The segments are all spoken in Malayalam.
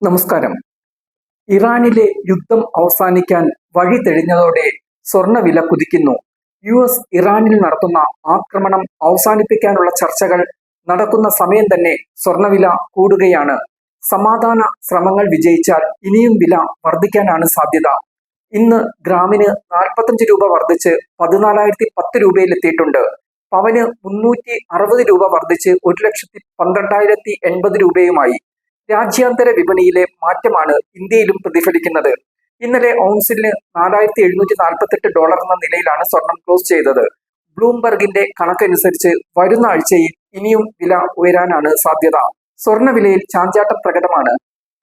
നമസ്കാരം. ഇറാനിലെ യുദ്ധം അവസാനിക്കാൻ വഴി തെളിഞ്ഞതോടെ സ്വർണ്ണവില കുതിക്കുന്നു. US ഇറാനിൽ നടത്തുന്ന ആക്രമണം അവസാനിപ്പിക്കാനുള്ള ചർച്ചകൾ നടക്കുന്ന സമയം തന്നെ സ്വർണ്ണവില കൂടുകയാണ്. സമാധാന ശ്രമങ്ങൾ വിജയിച്ചാൽ ഇനിയും വില വർദ്ധിക്കാനാണ് സാധ്യത. ഇന്ന് ഗ്രാമിന് 45 രൂപ വർദ്ധിച്ച് 14,010 രൂപയിലെത്തിയിട്ടുണ്ട്. പവന് 360 രൂപ വർദ്ധിച്ച് 1,12,080 രൂപയുമായി. രാജ്യാന്തര വിപണിയിലെ മാറ്റമാണ് ഇന്ത്യയിലും പ്രതിഫലിക്കുന്നത്. ഇന്നലെ ഔൺസിന് $4,748 എന്ന നിലയിലാണ് സ്വർണം ക്ലോസ് ചെയ്തത്. ബ്ലൂംബർഗിന്റെ കണക്കനുസരിച്ച് വരുന്ന ആഴ്ചയിൽ ഇനിയും വില ഉയരാനാണ് സാധ്യത. സ്വർണ്ണവിലയിൽ ചാഞ്ചാട്ടം പ്രകടമാണ്.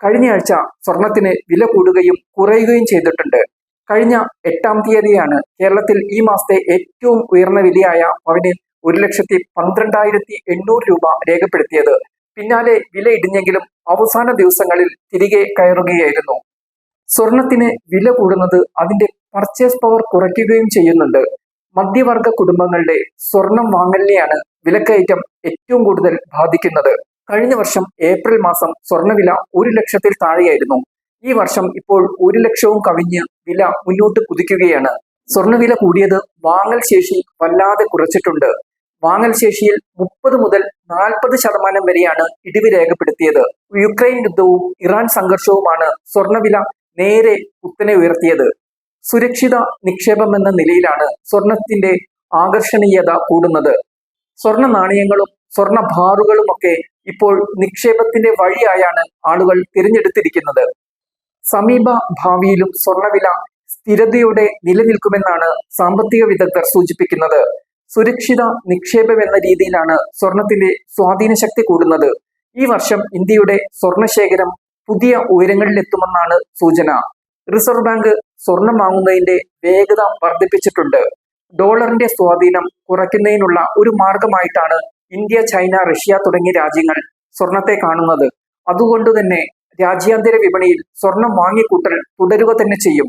കഴിഞ്ഞയാഴ്ച സ്വർണത്തിന് വില കൂടുകയും കുറയുകയും ചെയ്തിട്ടുണ്ട്. കഴിഞ്ഞ 8-ാം തീയതിയാണ് കേരളത്തിൽ ഈ മാസത്തെ ഏറ്റവും ഉയർന്ന വിലയായ പവന് 1,12,800 രൂപ രേഖപ്പെടുത്തിയത്. പിന്നാലെ വില ഇടിഞ്ഞെങ്കിലും അവസാന ദിവസങ്ങളിൽ തിരികെ കയറുകയായിരുന്നു. സ്വർണത്തിന് വില കൂടുന്നത് അതിന്റെ പർച്ചേസ് പവർ കുറയ്ക്കുകയും ചെയ്യുന്നുണ്ട്. മധ്യവർഗ കുടുംബങ്ങളുടെ സ്വർണം വാങ്ങലിനെയാണ് വിലക്കയറ്റം ഏറ്റവും കൂടുതൽ ബാധിക്കുന്നത്. കഴിഞ്ഞ വർഷം ഏപ്രിൽ മാസം സ്വർണ്ണവില 1 ലക്ഷത്തിൽ താഴെയായിരുന്നു. ഈ വർഷം ഇപ്പോൾ 1 ലക്ഷവും കവിഞ്ഞ് വില മുന്നോട്ട് കുതിക്കുകയാണ്. സ്വർണ്ണവില കൂടിയത് വാങ്ങൽ ശേഷി വല്ലാതെ കുറച്ചിട്ടുണ്ട്. വാങ്ങൽ ശേഷിയിൽ 30 മുതൽ 40% വരെയാണ് ഇടിവ് രേഖപ്പെടുത്തിയത്. യുക്രൈൻ യുദ്ധവും ഇറാൻ സംഘർഷവുമാണ് സ്വർണ്ണവില നേരെ കുത്തനെ ഉയർത്തിയത്. സുരക്ഷിത നിക്ഷേപം എന്ന നിലയിലാണ് സ്വർണത്തിന്റെ ആകർഷണീയത കൂടുന്നത്. സ്വർണ്ണ നാണയങ്ങളും സ്വർണ്ണ ബാറുകളുമൊക്കെ ഇപ്പോൾ നിക്ഷേപത്തിന്റെ വഴിയായാണ് ആളുകൾ തിരഞ്ഞെടുത്തിരിക്കുന്നത്. സമീപ ഭാവിയിലും സ്വർണ്ണവില സ്ഥിരതയോടെ നിലനിൽക്കുമെന്നാണ് സാമ്പത്തിക വിദഗ്ധർ സൂചിപ്പിക്കുന്നത്. സുരക്ഷിത നിക്ഷേപം എന്ന രീതിയിലാണ് സ്വർണത്തിന്റെ സ്വാധീന ശക്തി കൂടുന്നത്. ഈ വർഷം ഇന്ത്യയുടെ സ്വർണശേഖരം പുതിയ ഉയരങ്ങളിലെത്തുമെന്നാണ് സൂചന. റിസർവ് ബാങ്ക് സ്വർണം വാങ്ങുന്നതിന്റെ വേഗത വർദ്ധിപ്പിച്ചിട്ടുണ്ട്. ഡോളറിന്റെ സ്വാധീനം കുറയ്ക്കുന്നതിനുള്ള ഒരു മാർഗമായിട്ടാണ് ഇന്ത്യ, ചൈന, റഷ്യ തുടങ്ങിയ രാജ്യങ്ങൾ സ്വർണത്തെ കാണുന്നത്. അതുകൊണ്ടുതന്നെ രാജ്യാന്തര വിപണിയിൽ സ്വർണം വാങ്ങിക്കൂട്ടൽ തുടരുക തന്നെ ചെയ്യും.